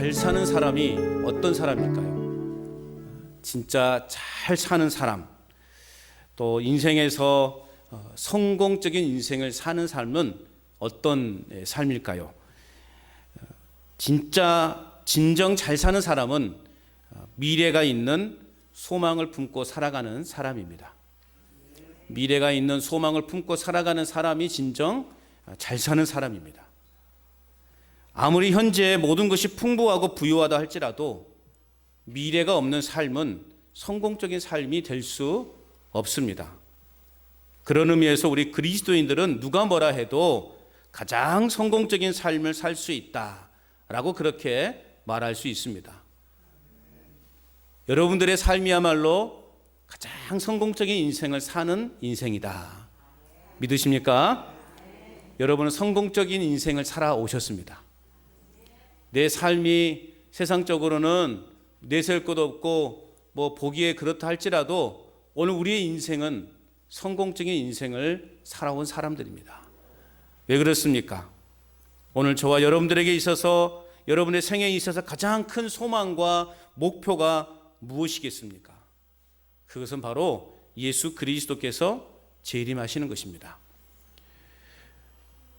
잘 사는 사람이 어떤 사람일까요? 진짜 잘 사는 사람, 또 인생에서 성공적인 인생을 사는 삶은 어떤 삶일까요? 진정 잘 사는 사람은 미래가 있는 소망을 품고 살아가는 사람입니다. 미래가 있는 소망을 품고 살아가는 사람이 진정 잘 사는 사람입니다. 아무리 현재 모든 것이 풍부하고 부유하다 할지라도 미래가 없는 삶은 성공적인 삶이 될 수 없습니다. 그런 의미에서 우리 그리스도인들은 누가 뭐라 해도 가장 성공적인 삶을 살 수 있다라고 그렇게 말할 수 있습니다. 여러분들의 삶이야말로 가장 성공적인 인생을 사는 인생이다. 믿으십니까? 여러분은 성공적인 인생을 살아오셨습니다. 내 삶이 세상적으로는 내세울 것도 없고 보기에 그렇다 할지라도 오늘 우리의 인생은 성공적인 인생을 살아온 사람들입니다. 왜 그렇습니까? 오늘 저와 여러분들에게 있어서 여러분의 생애에 있어서 가장 큰 소망과 목표가 무엇이겠습니까? 그것은 바로 예수 그리스도께서 재림하시는 것입니다.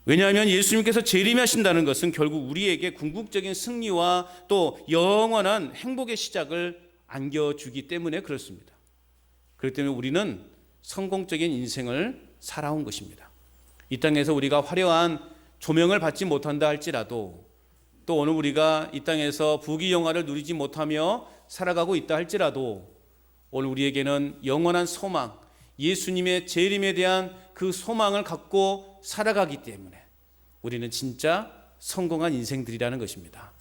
왜냐하면 예수님께서 재림하신다는 것은 결국 우리에게 궁극적인 승리와 또 영원한 행복의 시작을 안겨주기 때문에 그렇습니다. 그렇기 때문에 우리는 성공적인 인생을 살아온 것입니다. 이 땅에서 우리가 화려한 조명을 받지 못한다 할지라도 또 오늘 우리가 이 땅에서 부귀영화를 누리지 못하며 살아가고 있다 할지라도 오늘 우리에게는 영원한 소망, 예수님의 재림에 대한 그 소망을 갖고 살아가기 때문에 우리는 진짜 성공한 인생들이라는 것입니다.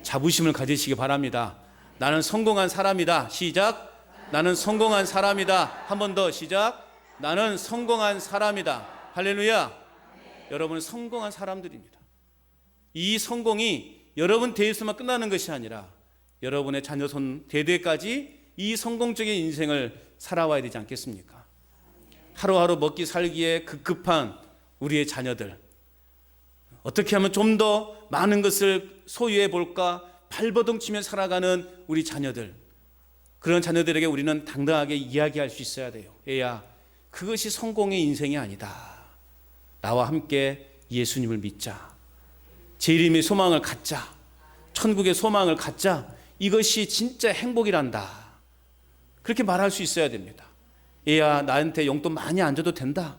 자부심을 가지시기 바랍니다. 나는 성공한 사람이다. 시작. 나는 성공한 사람이다. 한 번 더 시작. 나는 성공한 사람이다. 할렐루야. 여러분은 성공한 사람들입니다. 이 성공이 여러분 대에서만 끝나는 것이 아니라 여러분의 자녀손 대대까지 이 성공적인 인생을 살아와야 되지 않겠습니까? 하루하루 먹기 살기에 급급한 우리의 자녀들, 어떻게 하면 좀 더 많은 것을 소유해 볼까 발버둥치며 살아가는 우리 자녀들, 그런 자녀들에게 우리는 당당하게 이야기할 수 있어야 돼요. 얘야, 그것이 성공의 인생이 아니다. 나와 함께 예수님을 믿자. 재림의 소망을 갖자. 천국의 소망을 갖자. 이것이 진짜 행복이란다. 그렇게 말할 수 있어야 됩니다. 얘야, 나한테 용돈 많이 안 줘도 된다.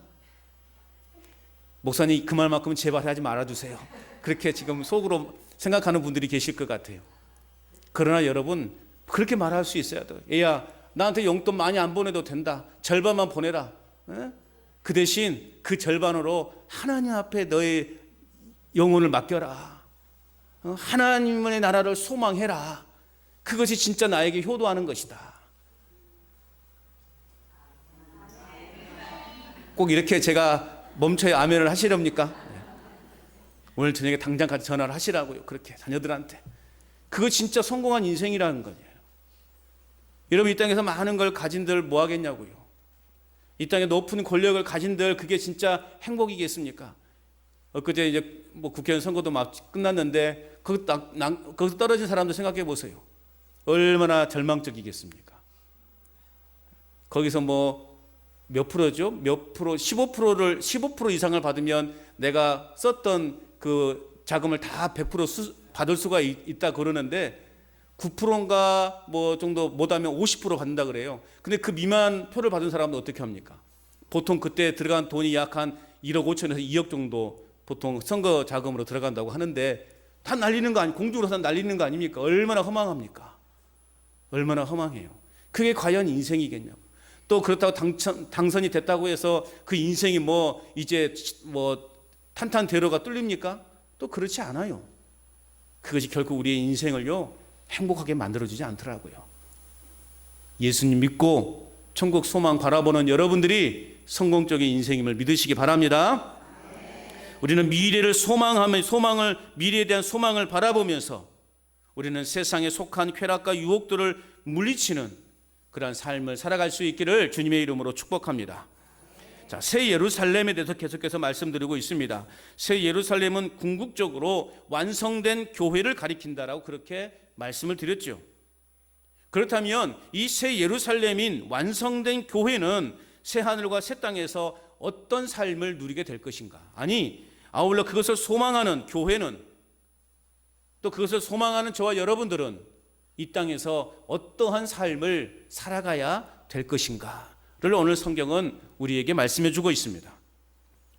목사님, 그 말만큼은 제발 하지 말아주세요. 그렇게 지금 속으로 생각하는 분들이 계실 것 같아요. 그러나 여러분, 그렇게 말할 수 있어야 돼요. 얘야, 나한테 용돈 많이 안 보내도 된다. 절반만 보내라. 그 대신 그 절반으로 하나님 앞에 너의 영혼을 맡겨라. 하나님의 나라를 소망해라. 그것이 진짜 나에게 효도하는 것이다. 꼭 이렇게 제가 멈춰야 아멘을 하시렵니까? 오늘 저녁에 당장 같이 전화를 하시라고요. 그렇게 자녀들한테. 그거 진짜 성공한 인생이라는 거예요. 여러분, 이 땅에서 많은 걸 가진들 뭐 하겠냐고요. 이 땅에 높은 권력을 가진들 그게 진짜 행복이겠습니까? 엊그제 이제 국회의원 선거도 막 끝났는데 거기서 떨어진 사람들 생각해 보세요. 얼마나 절망적이겠습니까? 거기서 몇 프로죠? 몇 프로, 15% 이상을 받으면 내가 썼던 그 자금을 다 100% 받을 수가 있다 그러는데 9%인가 정도 못하면 50% 받는다 그래요. 근데 그 미만 표를 받은 사람은 어떻게 합니까? 보통 그때 들어간 돈이 약 한 1억 5천에서 2억 정도 보통 선거 자금으로 들어간다고 하는데 다 날리는 거 공중으로 다 날리는 거 아닙니까? 얼마나 허망합니까? 얼마나 허망해요. 그게 과연 인생이겠냐고. 또 그렇다고 당선이 됐다고 해서 그 인생이 이제 탄탄대로가 뚫립니까? 또 그렇지 않아요. 그것이 결국 우리의 인생을요 행복하게 만들어주지 않더라고요. 예수님 믿고 천국 소망 바라보는 여러분들이 성공적인 인생임을 믿으시기 바랍니다. 우리는 미래를 소망을 미래에 대한 소망을 바라보면서 우리는 세상에 속한 쾌락과 유혹들을 물리치는 그러한 삶을 살아갈 수 있기를 주님의 이름으로 축복합니다. 자, 새 예루살렘에 대해서 계속해서 말씀드리고 있습니다. 새 예루살렘은 궁극적으로 완성된 교회를 가리킨다라고 그렇게 말씀을 드렸죠. 그렇다면 이 새 예루살렘인 완성된 교회는 새 하늘과 새 땅에서 어떤 삶을 누리게 될 것인가? 아니, 아울러 그것을 소망하는 교회는, 또 그것을 소망하는 저와 여러분들은 이 땅에서 어떠한 삶을 살아가야 될 것인가를 오늘 성경은 우리에게 말씀해 주고 있습니다.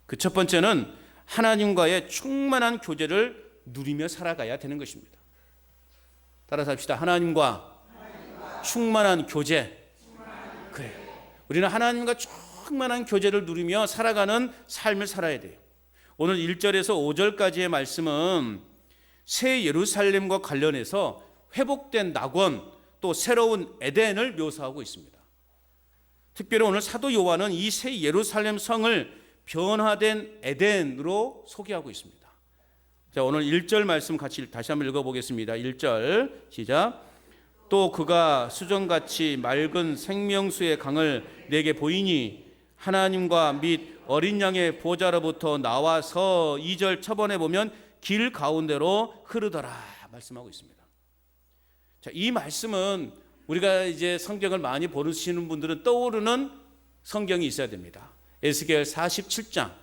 그 첫 번째는 하나님과의 충만한 교제를 누리며 살아가야 되는 것입니다. 따라서 합시다. 하나님과 충만한 교제. 그래. 우리는 하나님과 충만한 교제를 누리며 살아가는 삶을 살아야 돼요. 오늘 1절에서 5절까지의 말씀은 새 예루살렘과 관련해서 회복된 낙원, 또 새로운 에덴을 묘사하고 있습니다. 특별히 오늘 사도 요한은 이 새 예루살렘 성을 변화된 에덴으로 소개하고 있습니다. 자, 오늘 1절 말씀 같이 다시 한번 읽어보겠습니다. 1절 시작. 또 그가 수정같이 맑은 생명수의 강을 내게 보이니 하나님과 및 어린 양의 보좌로부터 나와서 2절 초반에 보면 길 가운데로 흐르더라 말씀하고 있습니다. 자, 이 말씀은 우리가 이제 성경을 많이 보시는 분들은 떠오르는 성경이 있어야 됩니다. 에스겔 47장.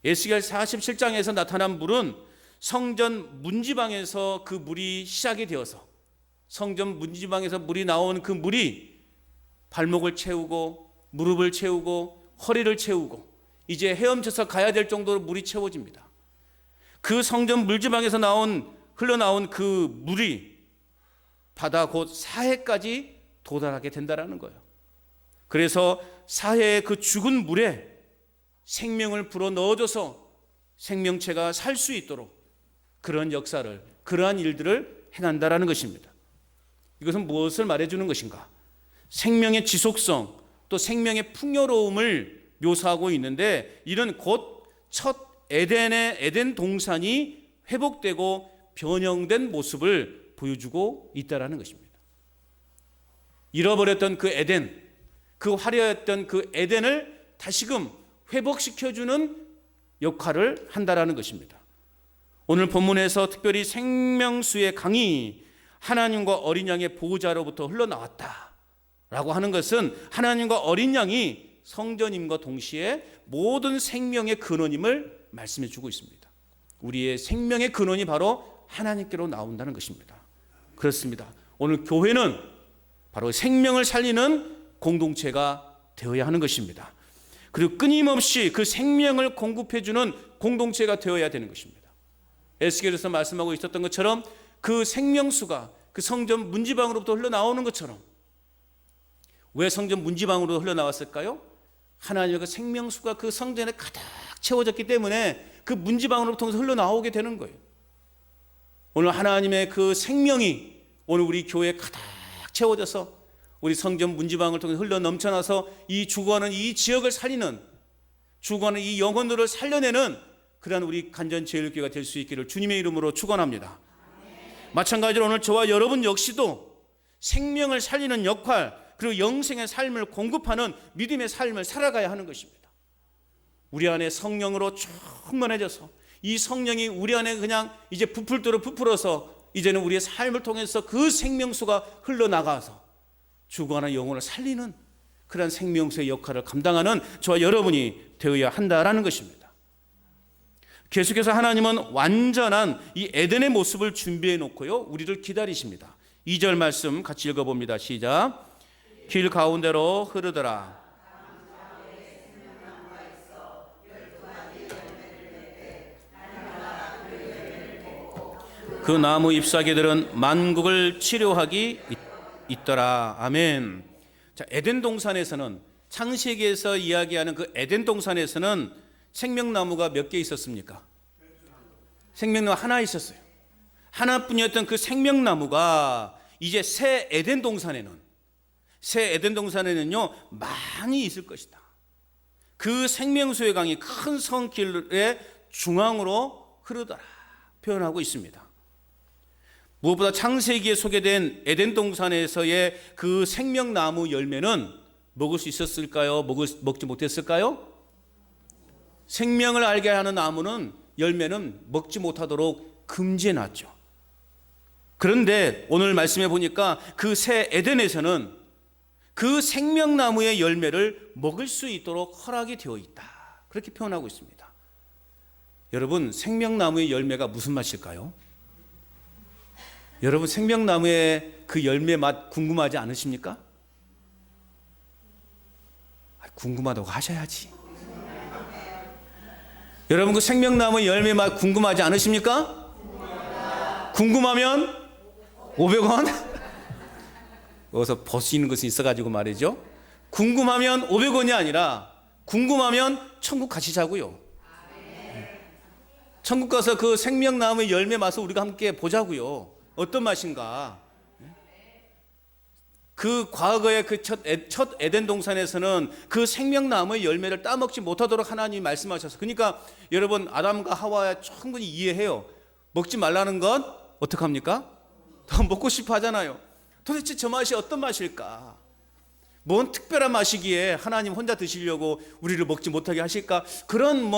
에스겔 47장에서 나타난 물은 성전 문지방에서 그 물이 시작이 되어서 성전 문지방에서 물이 나온 그 물이 발목을 채우고 무릎을 채우고 허리를 채우고 이제 헤엄쳐서 가야 될 정도로 물이 채워집니다. 그 성전 물지방에서 흘러나온 그 물이 바다 곧 사해까지 도달하게 된다는 거예요. 그래서 사해의 그 죽은 물에 생명을 불어 넣어줘서 생명체가 살 수 있도록 그런 역사를, 그러한 일들을 행한다라는 것입니다. 이것은 무엇을 말해주는 것인가? 생명의 지속성, 또 생명의 풍요로움을 묘사하고 있는데, 이는 곧 첫 에덴의 에덴 동산이 회복되고 변형된 모습을 보여주고 있다라는 것입니다. 잃어버렸던 그 에덴, 그 화려했던 그 에덴을 다시금 회복시켜주는 역할을 한다라는 것입니다. 오늘 본문에서 특별히 생명수의 강이 하나님과 어린 양의 보호자로부터 흘러나왔다라고 하는 것은 하나님과 어린 양이 성전임과 동시에 모든 생명의 근원임을 말씀해 주고 있습니다. 우리의 생명의 근원이 바로 하나님께로 나온다는 것입니다. 그렇습니다. 오늘 교회는 바로 생명을 살리는 공동체가 되어야 하는 것입니다. 그리고 끊임없이 그 생명을 공급해 주는 공동체가 되어야 되는 것입니다. 에스겔에서 말씀하고 있었던 것처럼 그 생명수가 그 성전 문지방으로부터 흘러나오는 것처럼, 왜 성전 문지방으로 흘러나왔을까요? 하나님의 그 생명수가 그 성전에 가득 채워졌기 때문에 그 문지방으로부터 흘러나오게 되는 거예요. 오늘 하나님의 그 생명이 오늘 우리 교회에 가득 채워져서 우리 성전 문지방을 통해 흘러 넘쳐나서 이 죽어가는 이 지역을 살리는, 죽어가는 이 영혼들을 살려내는 그러한 우리 간전제일교회가 될 수 있기를 주님의 이름으로 축원합니다. 마찬가지로 오늘 저와 여러분 역시도 생명을 살리는 역할, 그리고 영생의 삶을 공급하는 믿음의 삶을 살아가야 하는 것입니다. 우리 안에 성령으로 충만해져서 이 성령이 우리 안에 그냥 이제 부풀도록 부풀어서 이제는 우리의 삶을 통해서 그 생명수가 흘러나가서 죽어가는 영혼을 살리는 그런 생명수의 역할을 감당하는 저와 여러분이 되어야 한다라는 것입니다. 계속해서 하나님은 완전한 이 에덴의 모습을 준비해 놓고요, 우리를 기다리십니다. 2절 말씀 같이 읽어봅니다. 시작. 길 가운데로 흐르더라. 그 나무 잎사귀들은 만국을 치료하기 있더라. 아멘. 자, 에덴 동산에서는, 창세기에서 이야기하는 그 에덴 동산에서는 생명나무가 몇 개 있었습니까? 생명나무 하나 있었어요. 하나뿐이었던 그 생명나무가 이제 새 에덴 동산에는요 많이 있을 것이다. 그 생명수의 강이 큰 성길의 중앙으로 흐르더라 표현하고 있습니다. 무엇보다 창세기에 소개된 에덴 동산에서의 그 생명나무 열매는 먹을 수 있었을까요? 먹지 못했을까요? 생명을 알게 하는 나무는 열매는 먹지 못하도록 금지해 놨죠. 그런데 오늘 말씀해 보니까 그 새 에덴에서는 그 생명나무의 열매를 먹을 수 있도록 허락이 되어 있다. 그렇게 표현하고 있습니다. 여러분, 생명나무의 열매가 무슨 맛일까요? 여러분, 생명나무의 그 열매 맛 궁금하지 않으십니까? 궁금하다고 하셔야지. 여러분, 그 생명나무 열매 맛 궁금하지 않으십니까? 궁금하면 500원? 여기서 벌 수 있는 것이 있어가지고 말이죠. 궁금하면 500원이 아니라 궁금하면 천국 가시자고요. 천국 가서 그 생명나무의 열매 맛을 우리가 함께 보자고요. 어떤 맛인가? 그 과거의 그 첫 에덴 동산에서는 그 생명나무의 열매를 따먹지 못하도록 하나님이 말씀하셔서, 그러니까 여러분, 아담과 하와야 충분히 이해해요. 먹지 말라는 건 어떡합니까? 더 먹고 싶어 하잖아요. 도대체 저 맛이 어떤 맛일까? 뭔 특별한 맛이기에 하나님 혼자 드시려고 우리를 먹지 못하게 하실까? 그런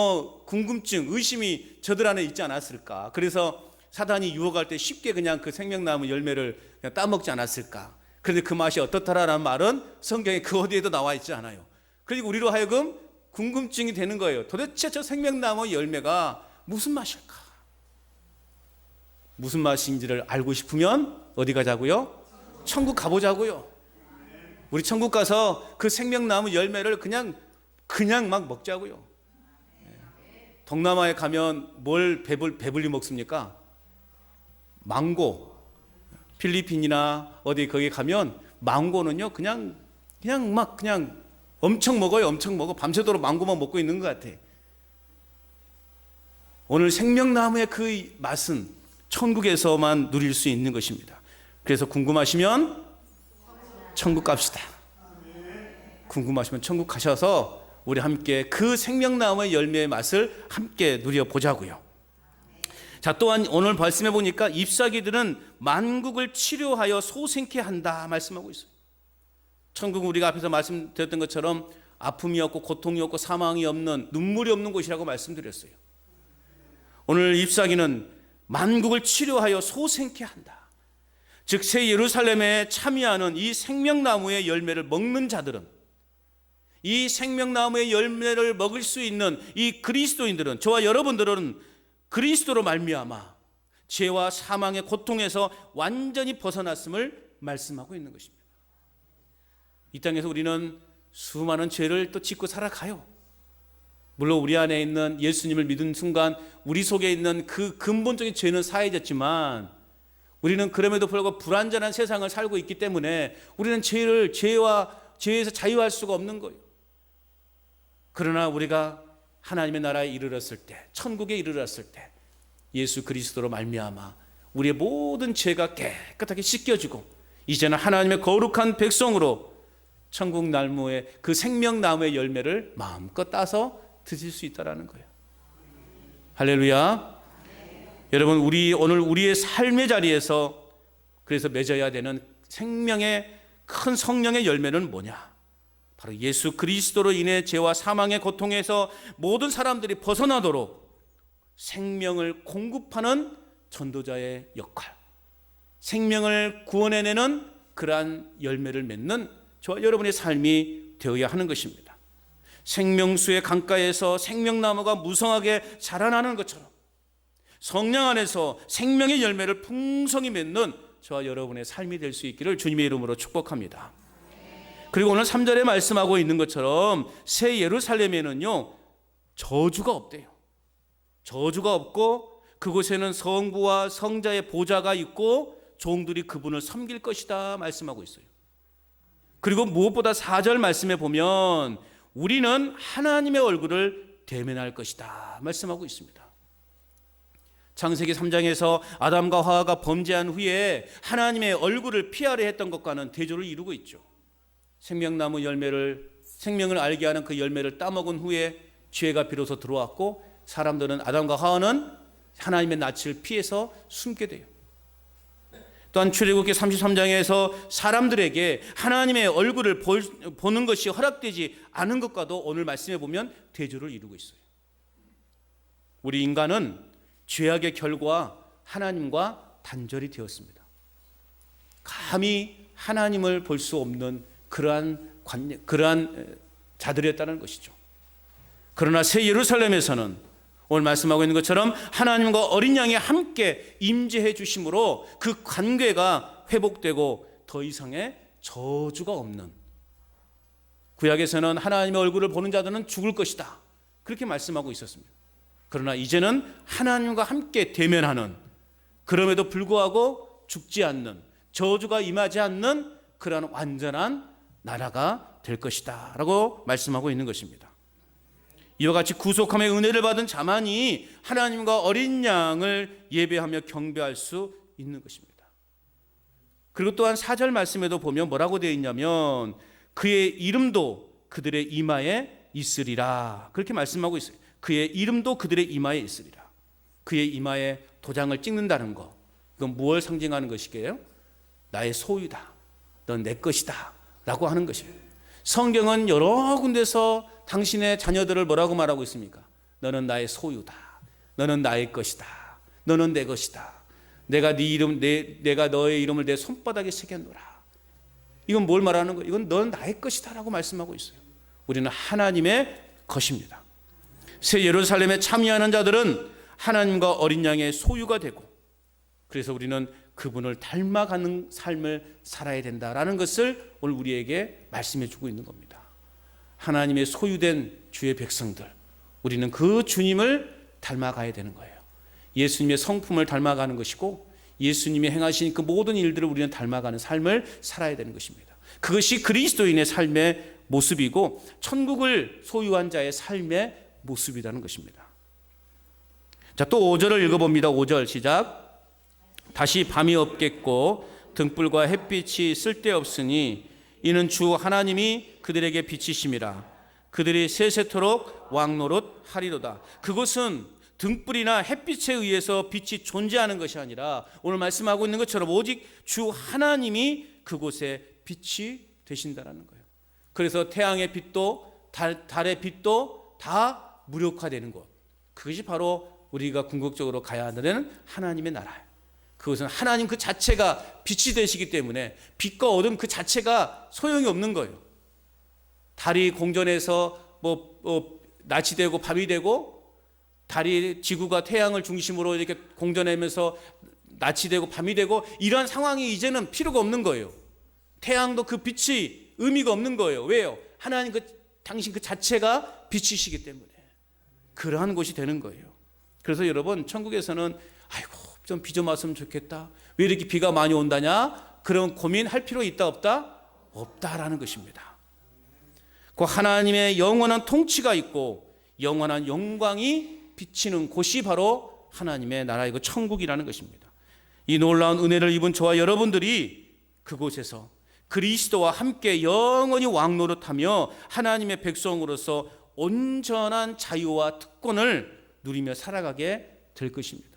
궁금증, 의심이 저들 안에 있지 않았을까? 그래서 사단이 유혹할 때 쉽게 그냥 그 생명나무 열매를 그냥 따먹지 않았을까? 그런데 그 맛이 어떻다라는 말은 성경에 그 어디에도 나와 있지 않아요. 그리고 우리로 하여금 궁금증이 되는 거예요. 도대체 저 생명나무 열매가 무슨 맛일까? 무슨 맛인지를 알고 싶으면 어디 가자고요? 천국 가보자고요. 우리 천국 가서 그 생명나무 열매를 그냥 막 먹자고요. 동남아에 가면 뭘 배불리 먹습니까? 망고. 필리핀이나 어디 거기 가면 망고는요, 그냥 엄청 먹어요. 엄청 먹어. 밤새도록 망고만 먹고 있는 것 같아. 오늘 생명나무의 그 맛은 천국에서만 누릴 수 있는 것입니다. 그래서 궁금하시면 천국 갑시다. 궁금하시면 천국 가셔서 우리 함께 그 생명나무의 열매의 맛을 함께 누려보자고요. 자, 또한 오늘 말씀해 보니까 잎사귀들은 만국을 치료하여 소생케 한다 말씀하고 있어요. 천국은 우리가 앞에서 말씀드렸던 것처럼 아픔이 없고 고통이 없고 사망이 없는, 눈물이 없는 곳이라고 말씀드렸어요. 오늘 잎사귀는 만국을 치료하여 소생케 한다. 즉 새 예루살렘에 참여하는 이 생명나무의 열매를 먹는 자들은, 이 생명나무의 열매를 먹을 수 있는 이 그리스도인들은, 저와 여러분들은 그리스도로 말미암아 죄와 사망의 고통에서 완전히 벗어났음을 말씀하고 있는 것입니다. 이 땅에서 우리는 수많은 죄를 또 짓고 살아가요. 물론 우리 안에 있는 예수님을 믿은 순간 우리 속에 있는 그 근본적인 죄는 사해졌지만, 우리는 그럼에도 불구하고 불완전한 세상을 살고 있기 때문에 우리는 죄에서 자유할 수가 없는 거예요. 그러나 우리가 하나님의 나라에 이르렀을 때, 천국에 이르렀을 때 예수 그리스도로 말미암아 우리의 모든 죄가 깨끗하게 씻겨지고 이제는 하나님의 거룩한 백성으로 천국 나무의 그 생명나무의 열매를 마음껏 따서 드실 수 있다라는 거예요. 할렐루야. 여러분, 오늘 우리의 삶의 자리에서 그래서 맺어야 되는 생명의 큰 성령의 열매는 뭐냐? 바로 예수 그리스도로 인해 죄와 사망의 고통에서 모든 사람들이 벗어나도록 생명을 공급하는 전도자의 역할, 생명을 구원해내는 그러한 열매를 맺는 저와 여러분의 삶이 되어야 하는 것입니다. 생명수의 강가에서 생명나무가 무성하게 자라나는 것처럼 성령 안에서 생명의 열매를 풍성히 맺는 저와 여러분의 삶이 될 수 있기를 주님의 이름으로 축복합니다. 그리고 오늘 3절에 말씀하고 있는 것처럼 새 예루살렘에는요, 저주가 없대요. 저주가 없고 그곳에는 성부와 성자의 보좌가 있고 종들이 그분을 섬길 것이다 말씀하고 있어요. 그리고 무엇보다 4절 말씀에 보면 우리는 하나님의 얼굴을 대면할 것이다 말씀하고 있습니다. 창세기 3장에서 아담과 하와가 범죄한 후에 하나님의 얼굴을 피하려 했던 것과는 대조를 이루고 있죠. 생명나무 생명을 알게 하는 그 열매를 따먹은 후에 죄가 비로소 들어왔고 사람들은, 아담과 하와는 하나님의 낯을 피해서 숨게 돼요. 또한 출애굽기 33장에서 사람들에게 하나님의 얼굴을 보는 것이 허락되지 않은 것과도 오늘 말씀해 보면 대조를 이루고 있어요. 우리 인간은 죄악의 결과 하나님과 단절이 되었습니다. 감히 하나님을 볼 수 없는 그러한 자들이었다는 것이죠. 그러나 새 예루살렘에서는 오늘 말씀하고 있는 것처럼 하나님과 어린 양이 함께 임재해 주심으로 그 관계가 회복되고 더 이상의 저주가 없는, 구약에서는 하나님의 얼굴을 보는 자들은 죽을 것이다 그렇게 말씀하고 있었습니다. 그러나 이제는 하나님과 함께 대면하는, 그럼에도 불구하고 죽지 않는, 저주가 임하지 않는 그러한 완전한 나라가 될 것이다 라고 말씀하고 있는 것입니다. 이와 같이 구속함의 은혜를 받은 자만이 하나님과 어린 양을 예배하며 경배할 수 있는 것입니다. 그리고 또한 4절 말씀에도 보면 뭐라고 되어 있냐면 그의 이름도 그들의 이마에 있으리라 그렇게 말씀하고 있어요. 그의 이름도 그들의 이마에 있으리라. 그의 이마에 도장을 찍는다는 것, 이건 무엇을 상징하는 것이게요? 나의 소유다, 넌 내 것이다 라고 하는 것입니다. 성경은 여러 군데서 당신의 자녀들을 뭐라고 말하고 있습니까? 너는 나의 소유다, 너는 나의 것이다, 너는 내 것이다, 내가 너의 이름을 내 손바닥에 새겼노라. 이건 뭘 말하는 거예요? 이건 넌 나의 것이다 라고 말씀하고 있어요. 우리는 하나님의 것입니다. 새 예루살렘에 참여하는 자들은 하나님과 어린 양의 소유가 되고, 그래서 우리는 그분을 닮아가는 삶을 살아야 된다라는 것을 오늘 우리에게 말씀해 주고 있는 겁니다. 하나님의 소유된 주의 백성들, 우리는 그 주님을 닮아가야 되는 거예요. 예수님의 성품을 닮아가는 것이고 예수님이 행하신 그 모든 일들을 우리는 닮아가는 삶을 살아야 되는 것입니다. 그것이 그리스도인의 삶의 모습이고 천국을 소유한 자의 삶의 모습이라는 것입니다. 자, 또 5절을 읽어봅니다. 5절 시작. 다시 밤이 없겠고 등불과 햇빛이 쓸데없으니 이는 주 하나님이 그들에게 비치심이라. 그들이 세세토록 왕노릇 하리로다. 그것은 등불이나 햇빛에 의해서 빛이 존재하는 것이 아니라 오늘 말씀하고 있는 것처럼 오직 주 하나님이 그곳에 빛이 되신다는 거예요. 그래서 태양의 빛도 달의 빛도 다 무력화되는 곳, 그것이 바로 우리가 궁극적으로 가야 하는 하나님의 나라예요. 그것은 하나님 그 자체가 빛이 되시기 때문에 빛과 어둠 그 자체가 소용이 없는 거예요. 달이 공전해서 낮이 되고 밤이 되고, 달이 지구가 태양을 중심으로 이렇게 공전하면서 낮이 되고 밤이 되고, 이러한 상황이 이제는 필요가 없는 거예요. 태양도 그 빛이 의미가 없는 거예요. 왜요? 하나님 당신 그 자체가 빛이시기 때문에 그러한 것이 되는 거예요. 그래서 여러분, 천국에서는 아이고 좀 비 좀 왔으면 좋겠다, 왜 이렇게 비가 많이 온다냐, 그런 고민할 필요 있다 없다? 없다라는 것입니다. 그 하나님의 영원한 통치가 있고 영원한 영광이 비치는 곳이 바로 하나님의 나라이고 천국이라는 것입니다. 이 놀라운 은혜를 입은 저와 여러분들이 그곳에서 그리스도와 함께 영원히 왕노릇하며 하나님의 백성으로서 온전한 자유와 특권을 누리며 살아가게 될 것입니다.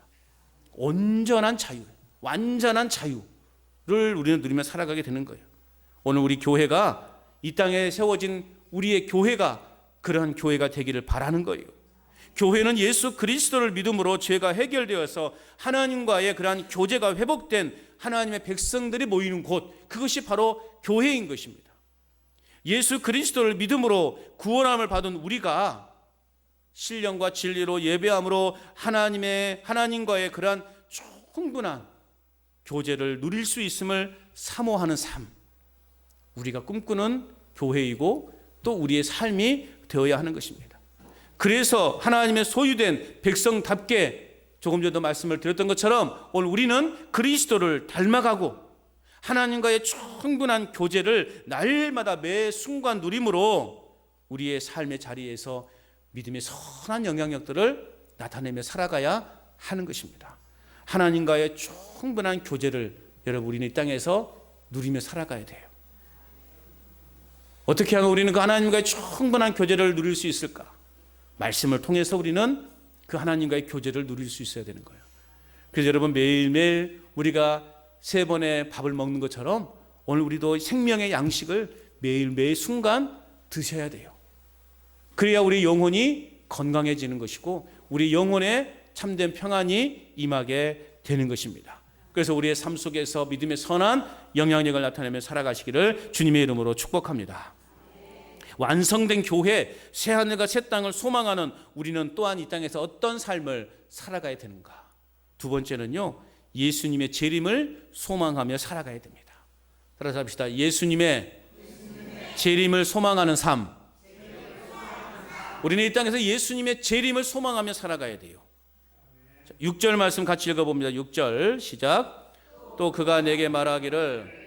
온전한 자유, 완전한 자유를 우리는 누리며 살아가게 되는 거예요. 오늘 우리 교회가, 이 땅에 세워진 우리의 교회가 그러한 교회가 되기를 바라는 거예요. 교회는 예수 그리스도를 믿음으로 죄가 해결되어서 하나님과의 그러한 교제가 회복된 하나님의 백성들이 모이는 곳, 그것이 바로 교회인 것입니다. 예수 그리스도를 믿음으로 구원함을 받은 우리가 신령과 진리로 예배함으로 하나님과의 그러한 충분한 교제를 누릴 수 있음을 사모하는 삶, 우리가 꿈꾸는 교회이고 또 우리의 삶이 되어야 하는 것입니다. 그래서 하나님의 소유된 백성답게 조금 전에도 말씀을 드렸던 것처럼 오늘 우리는 그리스도를 닮아가고 하나님과의 충분한 교제를 날마다 매 순간 누림으로 우리의 삶의 자리에서 믿음의 선한 영향력들을 나타내며 살아가야 하는 것입니다. 하나님과의 충분한 교제를 여러분, 우리는 이 땅에서 누리며 살아가야 돼요. 어떻게 하면 우리는 그 하나님과의 충분한 교제를 누릴 수 있을까? 말씀을 통해서 우리는 그 하나님과의 교제를 누릴 수 있어야 되는 거예요. 그래서 여러분, 매일매일 우리가 3번의 밥을 먹는 것처럼 오늘 우리도 생명의 양식을 매일매일 순간 드셔야 돼요. 그래야 우리 영혼이 건강해지는 것이고 우리 영혼에 참된 평안이 임하게 되는 것입니다. 그래서 우리의 삶 속에서 믿음의 선한 영향력을 나타내며 살아가시기를 주님의 이름으로 축복합니다. 완성된 교회, 새하늘과 새 땅을 소망하는 우리는 또한 이 땅에서 어떤 삶을 살아가야 되는가? 두 번째는요, 예수님의 재림을 소망하며 살아가야 됩니다. 따라서 합시다. 예수님의 재림을 소망하는 삶. 우리는 이 땅에서 예수님의 재림을 소망하며 살아가야 돼요. 6절 말씀 같이 읽어봅니다. 6절 시작. 또 그가 내게 말하기를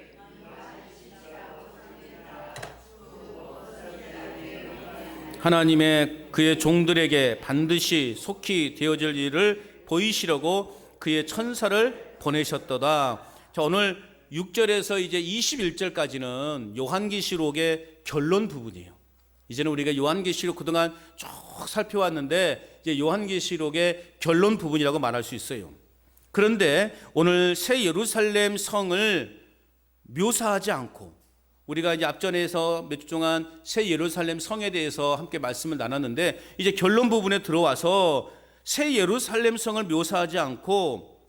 하나님의 그의 종들에게 반드시 속히 되어질 일을 보이시려고 그의 천사를 보내셨도다. 자, 오늘 6절에서 이제 21절까지는 요한계시록의 결론 부분이에요. 이제는 우리가 요한계시록 그동안 쭉 살펴왔는데 이제 요한계시록의 결론 부분이라고 말할 수 있어요. 그런데 오늘 새 예루살렘 성을 묘사하지 않고 우리가 이제 앞전에서 몇 주 동안 새 예루살렘 성에 대해서 함께 말씀을 나눴는데 이제 결론 부분에 들어와서 새 예루살렘 성을 묘사하지 않고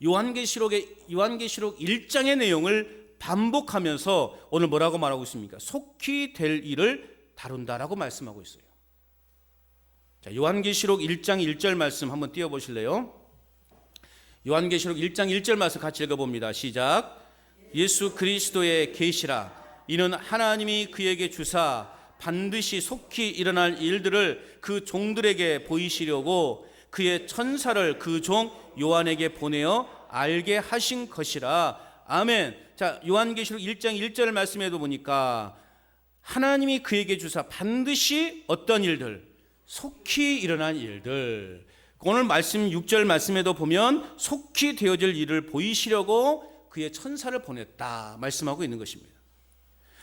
요한계시록 1장의 내용을 반복하면서 오늘 뭐라고 말하고 있습니까? 속히 될 일을 다룬다라고 말씀하고 있어요. 자, 요한계시록 1장 1절 말씀 한번 띄워보실래요? 요한계시록 1장 1절 말씀 같이 읽어봅니다. 시작. 예수 그리스도의 계시라. 이는 하나님이 그에게 주사 반드시 속히 일어날 일들을 그 종들에게 보이시려고 그의 천사를 그 종 요한에게 보내어 알게 하신 것이라. 아멘. 자, 요한계시록 1장 1절 말씀에도 보니까 하나님이 그에게 주사 반드시 어떤 일들, 속히 일어난 일들. 오늘 말씀 6절 말씀에도 보면 속히 되어질 일을 보이시려고 그의 천사를 보냈다 말씀하고 있는 것입니다.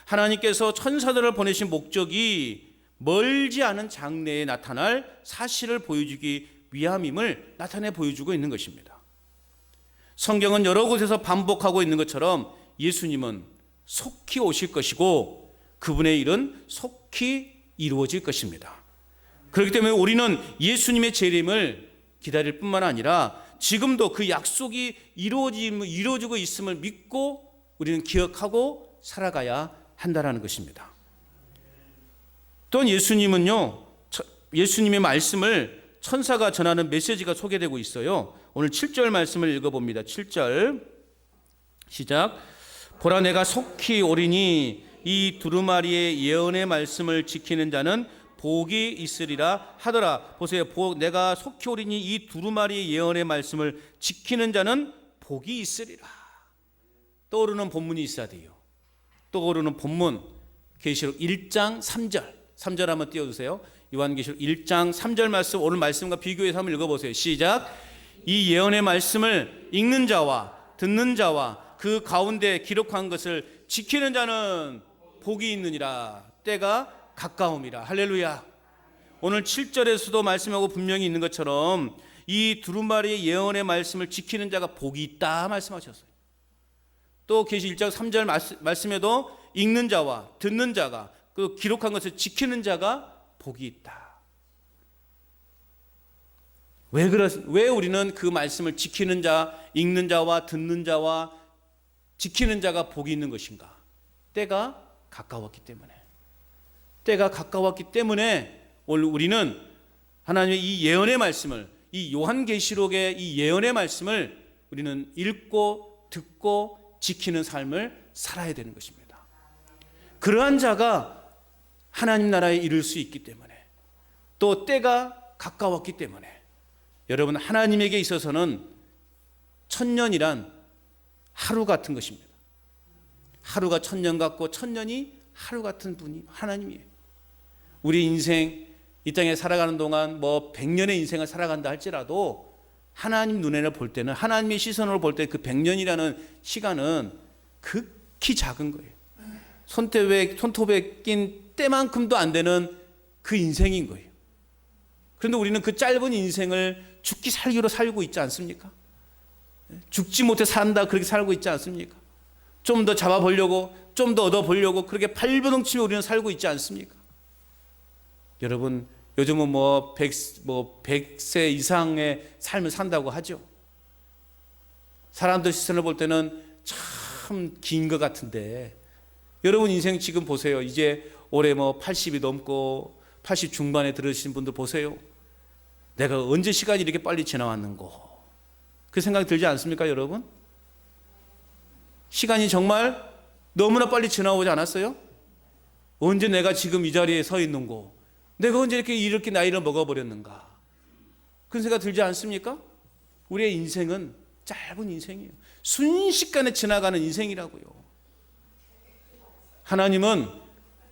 하나님께서 천사들을 보내신 목적이 멀지 않은 장래에 나타날 사실을 보여주기 위함임을 나타내 보여주고 있는 것입니다. 성경은 여러 곳에서 반복하고 있는 것처럼 예수님은 속히 오실 것이고 그분의 일은 속히 이루어질 것입니다. 그렇기 때문에 우리는 예수님의 재림을 기다릴 뿐만 아니라 지금도 그 약속이 이루어지고 있음을 믿고 우리는 기억하고 살아가야 한다는 것입니다. 또한 예수님은요, 예수님의 말씀을 천사가 전하는 메시지가 소개되고 있어요. 오늘 7절 말씀을 읽어봅니다. 7절 시작. 보라 내가 속히 오리니 이 두루마리의 예언의 말씀을 지키는 자는 복이 있으리라 하더라. 보세요. 내가 속히 오리니 이 두루마리의 예언의 말씀을 지키는 자는 복이 있으리라. 떠오르는 본문이 있어야 돼요. 떠오르는 본문 계시록 1장 3절. 3절 한번 띄워주세요. 요한계시록 1장 3절 말씀 오늘 말씀과 비교해서 한번 읽어보세요. 시작. 이 예언의 말씀을 읽는 자와 듣는 자와 그 가운데 기록한 것을 지키는 자는 복이 있느니라. 때가 가까움이라. 할렐루야. 오늘 7절에서도 말씀하고 분명히 있는 것처럼 이 두루마리의 예언의 말씀을 지키는 자가 복이 있다 말씀하셨어요. 또 계시 1장 3절 말씀에도 읽는 자와 듣는 자가 그 기록한 것을 지키는 자가 복이 있다. 왜 우리는 그 말씀을 지키는 자, 읽는 자와 듣는 자와 지키는 자가 복이 있는 것인가? 때가 가까웠기 때문에. 때가 가까웠기 때문에 오늘 우리는 하나님의 이 예언의 말씀을, 이 요한계시록의 이 예언의 말씀을 우리는 읽고 듣고 지키는 삶을 살아야 되는 것입니다. 그러한 자가 하나님 나라에 이를 수 있기 때문에, 또 때가 가까웠기 때문에, 여러분 하나님에게 있어서는 천년이란 하루 같은 것입니다. 하루가 천년 같고 천년이 하루 같은 분이 하나님이에요. 우리 인생 이 땅에 살아가는 동안 뭐 100년의 인생을 살아간다 할지라도 하나님 눈에는 볼 때는, 하나님의 시선으로 볼 때 그 100년이라는 시간은 극히 작은 거예요. 손톱에 낀 때만큼도 안 되는 그 인생인 거예요. 그런데 우리는 그 짧은 인생을 죽기 살기로 살고 있지 않습니까? 죽지 못해 산다 그렇게 살고 있지 않습니까? 좀 더 잡아보려고, 좀 더 얻어보려고 그렇게 발버둥치며 우리는 살고 있지 않습니까? 여러분, 요즘은 뭐 100세 이상의 삶을 산다고 하죠. 사람들 시선을 볼 때는 참 긴 것 같은데, 여러분 인생 지금 보세요. 이제 올해 뭐 80이 넘고 80 중반에 들으신 분들 보세요. 내가 언제 시간이 이렇게 빨리 지나왔는고, 그 생각이 들지 않습니까, 여러분? 시간이 정말 너무나 빨리 지나오지 않았어요? 언제 내가 지금 이 자리에 서 있는고, 내가 언제 이렇게 나이를 먹어버렸는가, 그런 생각 들지 않습니까? 우리의 인생은 짧은 인생이에요. 순식간에 지나가는 인생이라고요. 하나님은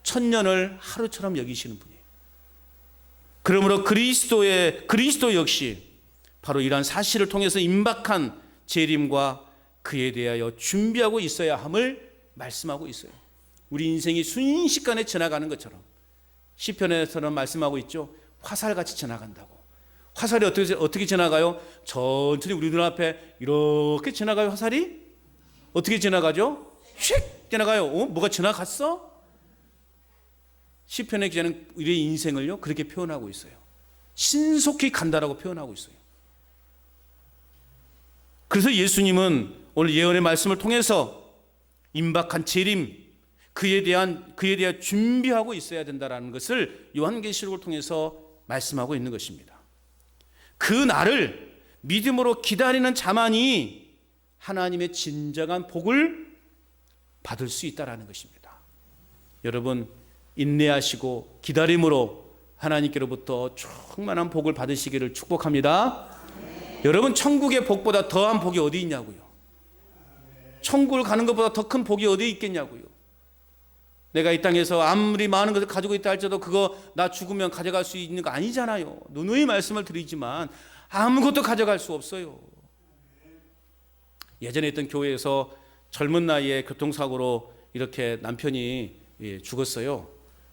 천년을 하루처럼 여기시는 분이에요. 그러므로 그리스도 역시 바로 이러한 사실을 통해서 임박한 재림과 그에 대하여 준비하고 있어야 함을 말씀하고 있어요. 우리 인생이 순식간에 지나가는 것처럼 시편에서는 말씀하고 있죠. 화살같이 지나간다고. 화살이 어떻게 지나가요? 천천히 우리 눈앞에 이렇게 지나가요. 화살이 어떻게 지나가죠? 휙 지나가요. 뭐가 지나갔어? 시편의 기자는 우리의 인생을요 그렇게 표현하고 있어요. 신속히 간다라고 표현하고 있어요. 그래서 예수님은 오늘 예언의 말씀을 통해서 임박한 재림, 그에 대한 준비하고 있어야 된다라는 것을 요한계시록을 통해서 말씀하고 있는 것입니다. 그 날을 믿음으로 기다리는 자만이 하나님의 진정한 복을 받을 수 있다라는 것입니다. 여러분, 인내하시고 기다림으로 하나님께로부터 충만한 복을 받으시기를 축복합니다. 여러분, 천국의 복보다 더한 복이 어디 있냐고요? 천국을 가는 것보다 더 큰 복이 어디 있겠냐고요? 내가 이 땅에서 아무리 많은 것을 가지고 있다 할지라도 그거 나 죽으면 가져갈 수 있는 거 아니잖아요. 누누이 말씀을 드리지만 아무것도 가져갈 수 없어요. 예전에 있던 교회에서 젊은 나이에 교통사고로 이렇게 남편이 죽었어요.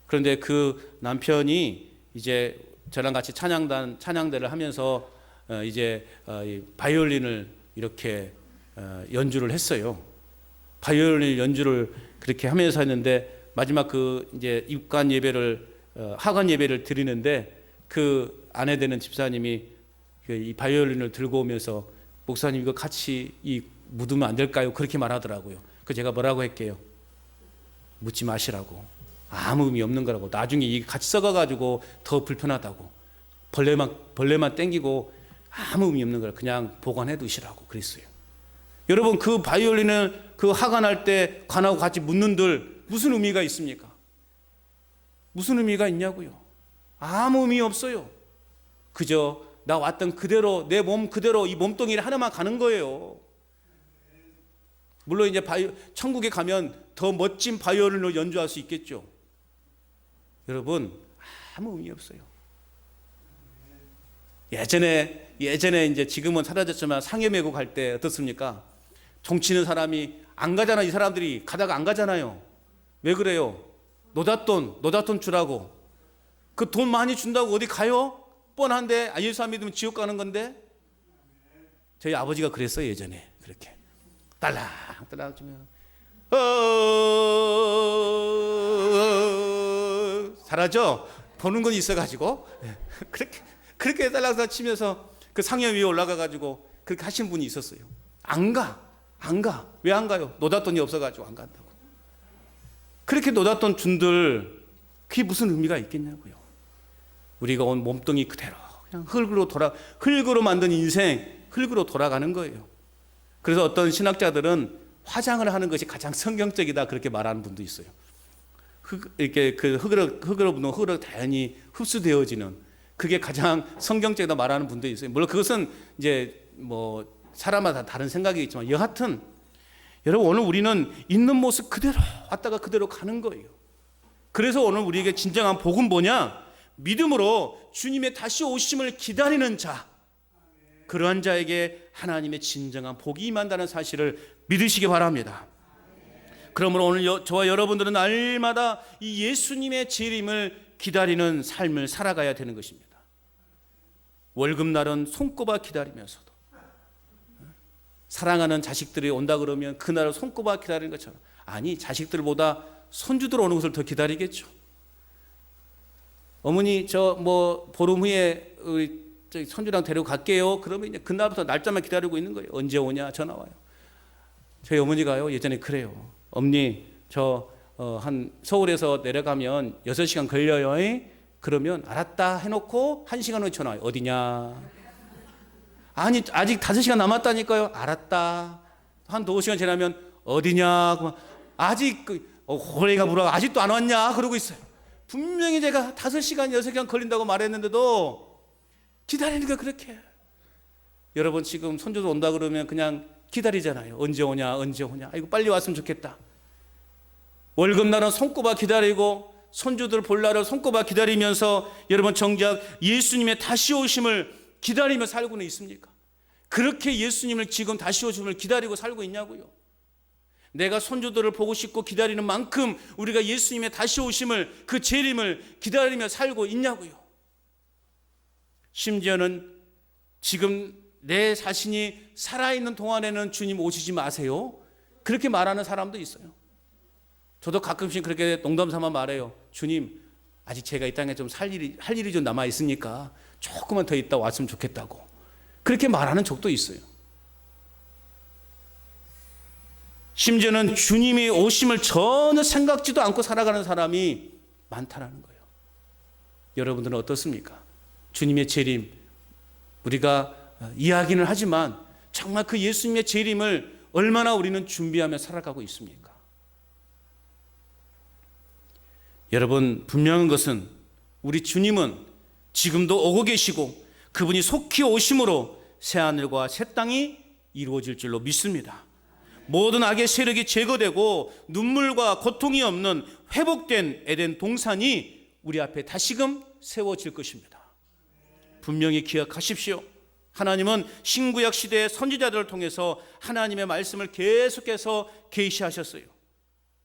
그런데 그 남편이 이제 저랑 같이 찬양대를 하면서 이제 바이올린을 이렇게 연주를 했어요. 바이올린 연주를 그렇게 하면서 했는데 마지막 그 이제 입관 예배를 하관 예배를 드리는데 그 아내 되는 집사님이 이 바이올린을 들고 오면서 목사님 이거 같이 묻으면 안 될까요? 그렇게 말하더라고요. 그 제가 뭐라고 할게요? 묻지 마시라고. 아무 의미 없는 거라고. 나중에 이게 같이 썩어가지고 더 불편하다고. 벌레만 땡기고 아무 의미 없는 걸 그냥 보관해 두시라고 그랬어요. 여러분, 그 바이올린을 그 하관할 때 관하고 같이 묻는들 무슨 의미가 있습니까? 무슨 의미가 있냐고요? 아무 의미 없어요. 그저 나 왔던 그대로 내 몸 그대로 이 몸뚱이를 하나만 가는 거예요. 물론 이제 천국에 가면 더 멋진 바이올린으로 연주할 수 있겠죠. 여러분, 아무 의미 없어요. 예전에 이제 지금은 사라졌지만 상여 메고 갈 때 어떻습니까? 종치는 사람이 안 가잖아. 이 사람들이 가다가 안 가잖아요. 왜 그래요? 노잣돈 주라고. 그 돈 많이 준다고 어디 가요? 뻔한데 예수 안 믿으면 지옥 가는 건데. 저희 아버지가 그랬어요. 예전에 그렇게 딸랑 주면 잘하죠? 보는 건 있어가지고 그렇게 딸랑딸랑 치면서 그 상여 위에 올라가가지고 그렇게 하신 분이 있었어요. 안 가. 왜 안 가요? 노잣돈이 없어가지고 안 간다고. 그렇게 노잣돈 준들 그게 무슨 의미가 있겠냐고요. 우리가 온 몸뚱이 그대로 그냥 흙으로 만든 인생, 흙으로 돌아가는 거예요. 그래서 어떤 신학자들은 화장을 하는 것이 가장 성경적이다 그렇게 말하는 분도 있어요. 이렇게 그 흙으로 묻는 흙으로 다연히 흡수되어지는 그게 가장 성경적이다 말하는 분도 있어요. 물론 그것은 이제 뭐 사람마다 다른 생각이겠지만 여하튼 여러분, 오늘 우리는 있는 모습 그대로 왔다가 그대로 가는 거예요. 그래서 오늘 우리에게 진정한 복은 뭐냐? 믿음으로 주님의 다시 오심을 기다리는 자, 그러한 자에게 하나님의 진정한 복이 임한다는 사실을 믿으시기 바랍니다. 그러므로 오늘 저와 여러분들은 날마다 이 예수님의 재림을 기다리는 삶을 살아가야 되는 것입니다. 월급날은 손꼽아 기다리면서도 사랑하는 자식들이 온다 그러면 그날을 손꼽아 기다리는 것처럼, 아니, 자식들보다 손주들 오는 것을 더 기다리겠죠. 어머니 저 뭐 보름 후에 우리 손주랑 데리고 갈게요. 그러면 이제 그날부터 날짜만 기다리고 있는 거예요. 언제 오냐 전화 와요. 저희 어머니가요, 예전에 그래요. 엄니 저 한 서울에서 내려가면 6시간 걸려요. 그러면 알았다 해놓고 1시간 후에 전화 와요. 어디냐? 아니 아직 5시간 남았다니까요. 알았다. 한 2시간 지나면 어디냐? 그러면 아직 호랭이가 물어 아직도 안 왔냐? 그러고 있어요. 분명히 제가 5시간 6시간 걸린다고 말했는데도 기다리는 거 그렇게. 여러분 지금 손주도 온다 그러면 그냥 기다리잖아요. 언제 오냐 언제 오냐. 아이고 빨리 왔으면 좋겠다. 월급날은 손꼽아 기다리고 손주들 볼 날을 손꼽아 기다리면서 여러분 정작 예수님의 다시 오심을 기다리며 살고는 있습니까? 그렇게 예수님을 지금 다시 오심을 기다리고 살고 있냐고요. 내가 손주들을 보고 싶고 기다리는 만큼 우리가 예수님의 다시 오심을, 그 재림을 기다리며 살고 있냐고요. 심지어는 지금 내 자신이 살아있는 동안에는 주님 오시지 마세요, 그렇게 말하는 사람도 있어요. 저도 가끔씩 그렇게 농담 삼아 말해요. 주님 아직 제가 이 땅에 좀 할 일이 좀 남아 있으니까 조금만 더 있다 왔으면 좋겠다고 그렇게 말하는 적도 있어요. 심지어는 주님이 오심을 전혀 생각지도 않고 살아가는 사람이 많다라는 거예요. 여러분들은 어떻습니까? 주님의 재림 우리가 이야기는 하지만 정말 그 예수님의 재림을 얼마나 우리는 준비하며 살아가고 있습니까? 여러분 분명한 것은 우리 주님은 지금도 오고 계시고 그분이 속히 오심으로 새하늘과 새 땅이 이루어질 줄로 믿습니다. 모든 악의 세력이 제거되고 눈물과 고통이 없는 회복된 에덴 동산이 우리 앞에 다시금 세워질 것입니다. 분명히 기억하십시오. 하나님은 신구약 시대의 선지자들을 통해서 하나님의 말씀을 계속해서 계시하셨어요.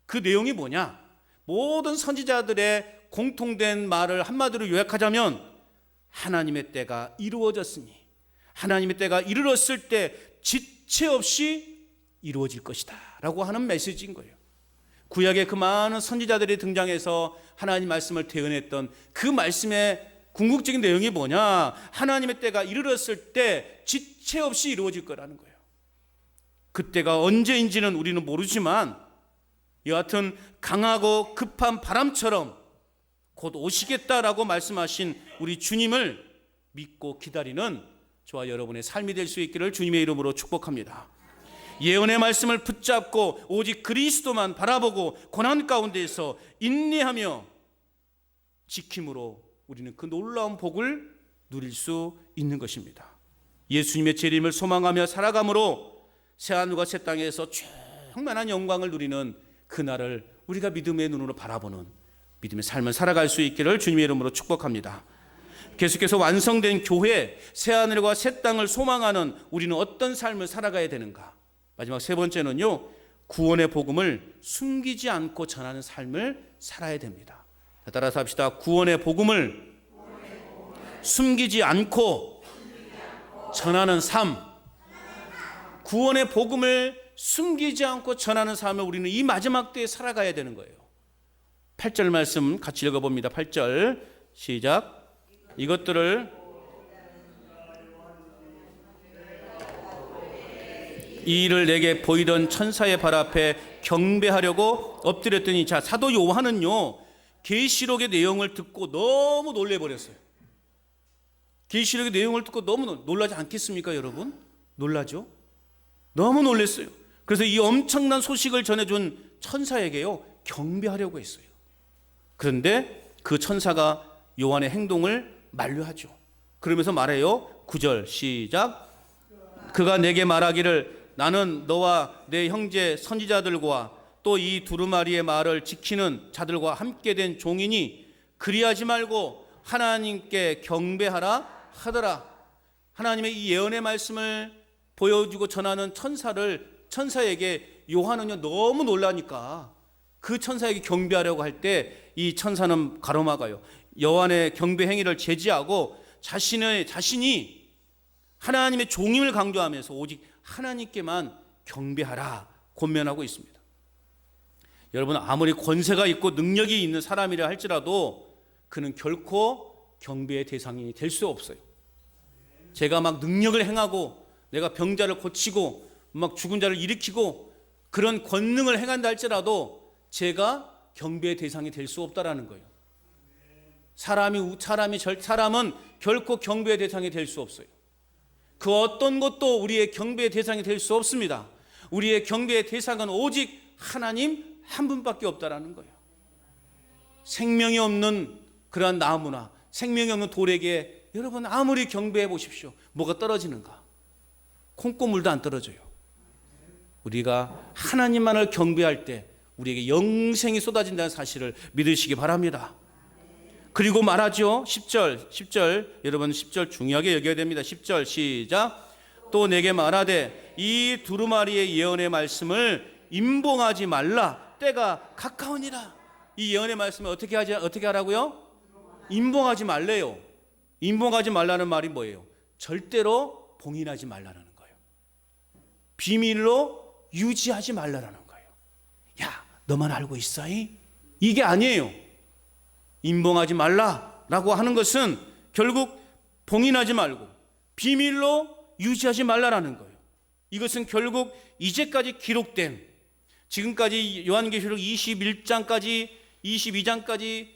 그 내용이 뭐냐? 모든 선지자들의 공통된 말을 한마디로 요약하자면 하나님의 때가 이루어졌으니, 하나님의 때가 이르렀을 때 지체 없이 이루어질 것이다 라고 하는 메시지인 거예요. 구약의 그 많은 선지자들이 등장해서 하나님 말씀을 대언했던 그 말씀의 궁극적인 내용이 뭐냐? 하나님의 때가 이르렀을 때 지체 없이 이루어질 거라는 거예요. 그때가 언제인지는 우리는 모르지만 여하튼 강하고 급한 바람처럼 곧 오시겠다라고 말씀하신 우리 주님을 믿고 기다리는 저와 여러분의 삶이 될 수 있기를 주님의 이름으로 축복합니다. 예언의 말씀을 붙잡고 오직 그리스도만 바라보고 고난 가운데에서 인내하며 지킴으로 우리는 그 놀라운 복을 누릴 수 있는 것입니다. 예수님의 재림을 소망하며 살아감으로 새하늘과 새 땅에서 충만한 영광을 누리는 그날을 우리가 믿음의 눈으로 바라보는 믿음의 삶을 살아갈 수 있기를 주님의 이름으로 축복합니다. 계속해서 완성된 교회, 새하늘과 새 땅을 소망하는 우리는 어떤 삶을 살아가야 되는가? 마지막 세 번째는요, 구원의 복음을 숨기지 않고 전하는 삶을 살아야 됩니다. 따라서 합시다. 구원의 복음을 숨기지 않고 전하는 삶. 구원의 복음을 숨기지 않고 전하는 삶을 우리는 이 마지막 때에 살아가야 되는 거예요. 8절 말씀 같이 읽어봅니다. 8절 시작. 이것들을 이 일을 내게 보이던 천사의 발 앞에 경배하려고 엎드렸더니, 자, 사도 요한은요 계시록의 내용을 듣고 너무 놀래버렸어요. 계시록의 내용을 듣고 너무 놀라지 않겠습니까 여러분? 놀라죠? 너무 놀랐어요. 그래서 이 엄청난 소식을 전해준 천사에게요 경배하려고 했어요. 그런데 그 천사가 요한의 행동을 만류하죠. 그러면서 말해요. 9절 시작. 그가 내게 말하기를 나는 너와 내 형제 선지자들과 또 이 두루마리의 말을 지키는 자들과 함께 된 종이니 그리하지 말고 하나님께 경배하라 하더라. 하나님의 이 예언의 말씀을 보여주고 전하는 천사에게 요한은요 너무 놀라니까 그 천사에게 경배하려고 할 때 이 천사는 가로막아요. 요한의 경배 행위를 제지하고 자신이 하나님의 종임을 강조하면서 오직 하나님께만 경배하라 권면하고 있습니다. 여러분, 아무리 권세가 있고 능력이 있는 사람이라 할지라도 그는 결코 경배의 대상이 될 수 없어요. 제가 막 능력을 행하고 내가 병자를 고치고 막 죽은 자를 일으키고 그런 권능을 행한다 할지라도 제가 경배의 대상이 될 수 없다라는 거예요. 사람은 결코 경배의 대상이 될 수 없어요. 그 어떤 것도 우리의 경배의 대상이 될 수 없습니다. 우리의 경배의 대상은 오직 하나님 한 분밖에 없다라는 거예요. 생명이 없는 그러한 나무나 생명이 없는 돌에게 여러분 아무리 경배해 보십시오. 뭐가 떨어지는가? 콩고물도 안 떨어져요. 우리가 하나님만을 경배할 때 우리에게 영생이 쏟아진다는 사실을 믿으시기 바랍니다. 그리고 말하죠. 10절 여러분 10절 중요하게 여겨야 됩니다. 10절 시작. 또 내게 말하되 이 두루마리의 예언의 말씀을 임봉하지 말라. 때가 가까우니라. 이 예언의 말씀을 어떻게 하라고요? 임봉하지 말래요. 임봉하지 말라는 말이 뭐예요? 절대로 봉인하지 말라는 거예요. 비밀로 유지하지 말라는 거예요. 야, 너만 알고 있어? 이게 아니에요. 임봉하지 말라라고 하는 것은 결국 봉인하지 말고 비밀로 유지하지 말라라는 거예요. 이것은 결국 이제까지 기록된 지금까지 요한계시록 21장까지 22장까지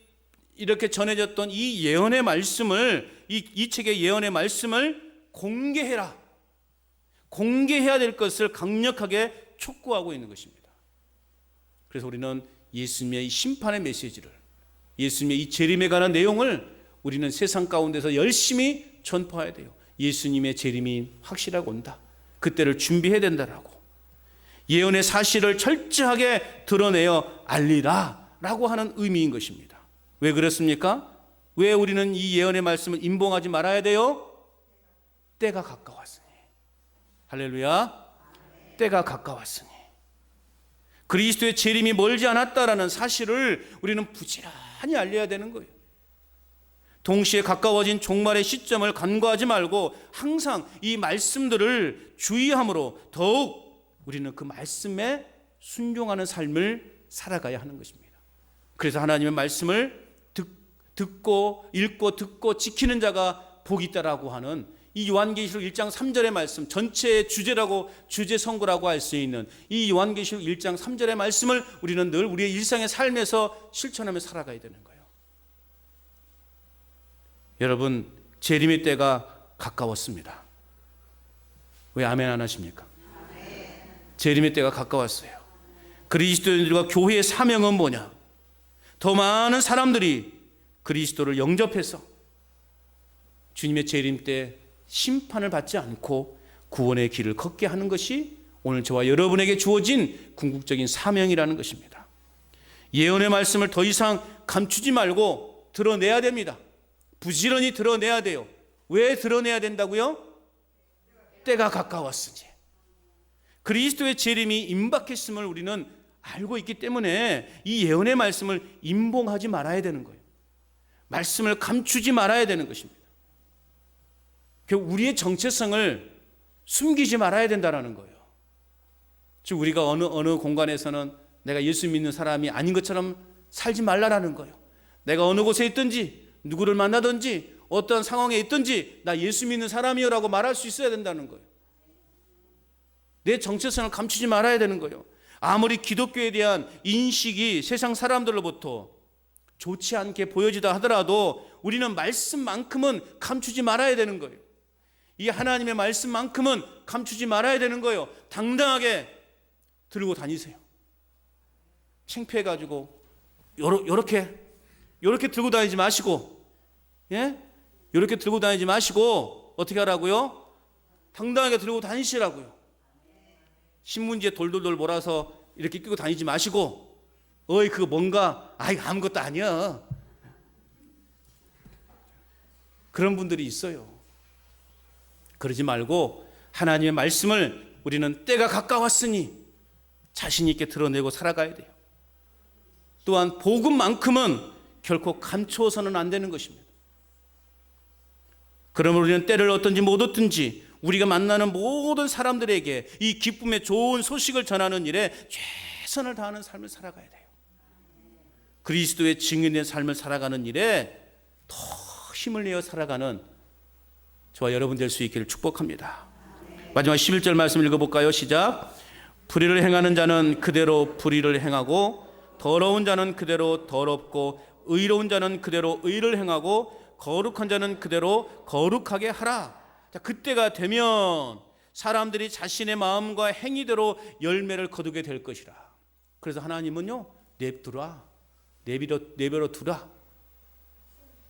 이렇게 전해졌던 이 예언의 말씀을 이 책의 예언의 말씀을 공개해라. 공개해야 될 것을 강력하게 촉구하고 있는 것입니다. 그래서 우리는 예수님의 이 심판의 메시지를 예수님의 이 재림에 관한 내용을 우리는 세상 가운데서 열심히 전파해야 돼요. 예수님의 재림이 확실하게 온다. 그때를 준비해야 된다라고. 예언의 사실을 철저하게 드러내어 알리라 라고 하는 의미인 것입니다. 왜 그렇습니까? 왜 우리는 이 예언의 말씀을 임봉하지 말아야 돼요? 때가 가까웠으니. 할렐루야. 때가 가까웠으니. 그리스도의 재림이 멀지 않았다라는 사실을 우리는 부지런히 알려야 되는 거예요. 동시에 가까워진 종말의 시점을 간과하지 말고 항상 이 말씀들을 주의함으로 더욱 우리는 그 말씀에 순종하는 삶을 살아가야 하는 것입니다. 그래서 하나님의 말씀을 읽고 지키는 자가 복이 있다라고 하는 이 요한계시록 1장 3절의 말씀, 전체의 주제라고 주제 선고라고 할 수 있는 이 요한계시록 1장 3절의 말씀을 우리는 늘 우리의 일상의 삶에서 실천하며 살아가야 되는 거예요. 여러분, 재림의 때가 가까웠습니다. 왜 아멘 안 하십니까? 재림의 때가 가까웠어요. 그리스도인들과 교회의 사명은 뭐냐? 더 많은 사람들이 그리스도를 영접해서 주님의 재림 때 심판을 받지 않고 구원의 길을 걷게 하는 것이 오늘 저와 여러분에게 주어진 궁극적인 사명이라는 것입니다. 예언의 말씀을 더 이상 감추지 말고 드러내야 됩니다. 부지런히 드러내야 돼요. 왜 드러내야 된다고요? 때가 가까웠으니. 그리스도의 재림이 임박했음을 우리는 알고 있기 때문에 이 예언의 말씀을 임봉하지 말아야 되는 거예요. 말씀을 감추지 말아야 되는 것입니다. 우리의 정체성을 숨기지 말아야 된다는 거예요. 즉 우리가 어느 공간에서는 내가 예수 믿는 사람이 아닌 것처럼 살지 말라라는 거예요. 내가 어느 곳에 있든지 누구를 만나든지 어떤 상황에 있든지 나 예수 믿는 사람이요라고 말할 수 있어야 된다는 거예요. 내 정체성을 감추지 말아야 되는 거예요. 아무리 기독교에 대한 인식이 세상 사람들로부터 좋지 않게 보여지다 하더라도 우리는 말씀만큼은 감추지 말아야 되는 거예요. 이 하나님의 말씀만큼은 감추지 말아야 되는 거예요. 당당하게 들고 다니세요. 창피해가지고 요렇게 들고 다니지 마시고, 예? 요렇게 들고 다니지 마시고 어떻게 하라고요? 당당하게 들고 다니시라고요. 신문지에 돌돌돌 몰아서 이렇게 끼고 다니지 마시고, 어이 그거 뭔가 아무것도 아니야. 그런 분들이 있어요. 그러지 말고 하나님의 말씀을 우리는 때가 가까웠으니 자신 있게 드러내고 살아가야 돼요. 또한 복음만큼은 결코 감추어서는 안 되는 것입니다. 그러므로 우리는 때를 얻든지 못 얻든지 우리가 만나는 모든 사람들에게 이 기쁨의 좋은 소식을 전하는 일에 최선을 다하는 삶을 살아가야 돼요. 그리스도의 증인의 삶을 살아가는 일에 더 힘을 내어 살아가는 저와 여러분 될 수 있기를 축복합니다. 마지막 11절 말씀 읽어볼까요? 시작. 불의를 행하는 자는 그대로 불의를 행하고 더러운 자는 그대로 더럽고 의로운 자는 그대로 의를 행하고 거룩한 자는 그대로 거룩하게 하라. 자, 그때가 되면 사람들이 자신의 마음과 행위대로 열매를 거두게 될 것이라. 그래서 하나님은요, 냅두라, 내버려 두라.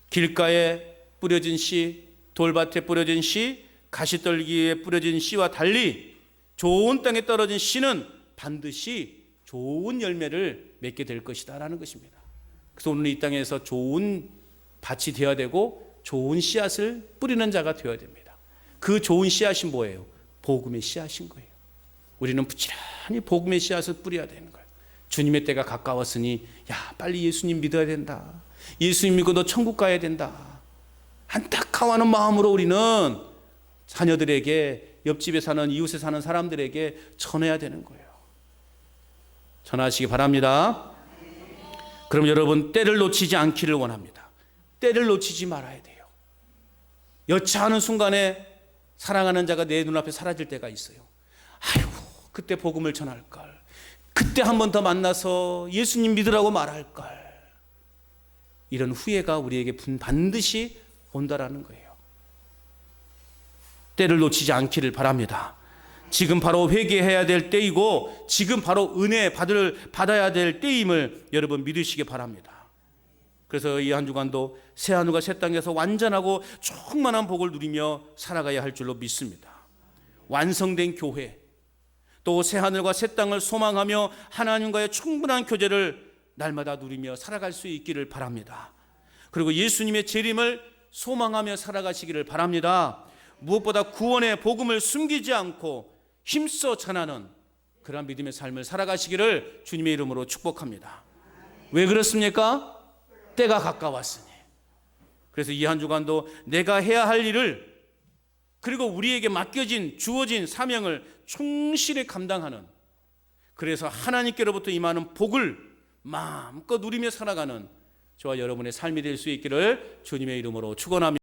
길가에 뿌려진 씨, 돌밭에 뿌려진 씨, 가시떨기에 뿌려진 씨와 달리 좋은 땅에 떨어진 씨는 반드시 좋은 열매를 맺게 될 것이다 라는 것입니다. 그래서 오늘 이 땅에서 좋은 밭이 되어야 되고 좋은 씨앗을 뿌리는 자가 되어야 됩니다. 그 좋은 씨앗이 뭐예요? 복음의 씨앗인 거예요. 우리는 부지런히 복음의 씨앗을 뿌려야 되는 거예요. 주님의 때가 가까웠으니 야, 빨리 예수님 믿어야 된다. 예수님 믿고 너 천국 가야 된다. 안타까워하는 마음으로 우리는 자녀들에게, 옆집에 사는, 이웃에 사는 사람들에게 전해야 되는 거예요. 전하시기 바랍니다. 그럼 여러분, 때를 놓치지 않기를 원합니다. 때를 놓치지 말아야 돼요. 여차하는 순간에 사랑하는 자가 내 눈앞에 사라질 때가 있어요. 아이고, 그때 복음을 전할걸. 그때 한 번 더 만나서 예수님 믿으라고 말할걸. 이런 후회가 우리에게 반드시 온다라는 거예요. 때를 놓치지 않기를 바랍니다. 지금 바로 회개해야 될 때이고 지금 바로 은혜 받아야 될 때임을 여러분 믿으시기 바랍니다. 그래서 이 한 주간도 새 하늘과 새 땅에서 완전하고 충만한 복을 누리며 살아가야 할 줄로 믿습니다. 완성된 교회, 또 새 하늘과 새 땅을 소망하며 하나님과의 충분한 교제를 날마다 누리며 살아갈 수 있기를 바랍니다. 그리고 예수님의 재림을 소망하며 살아가시기를 바랍니다. 무엇보다 구원의 복음을 숨기지 않고 힘써 전하는 그런 믿음의 삶을 살아가시기를 주님의 이름으로 축복합니다. 왜 그렇습니까? 때가 가까웠으니. 그래서 이 한 주간도 내가 해야 할 일을, 그리고 우리에게 맡겨진 주어진 사명을 충실히 감당하는, 그래서 하나님께로부터 임하는 복을 마음껏 누리며 살아가는 저와 여러분의 삶이 될 수 있기를 주님의 이름으로 축원합니다.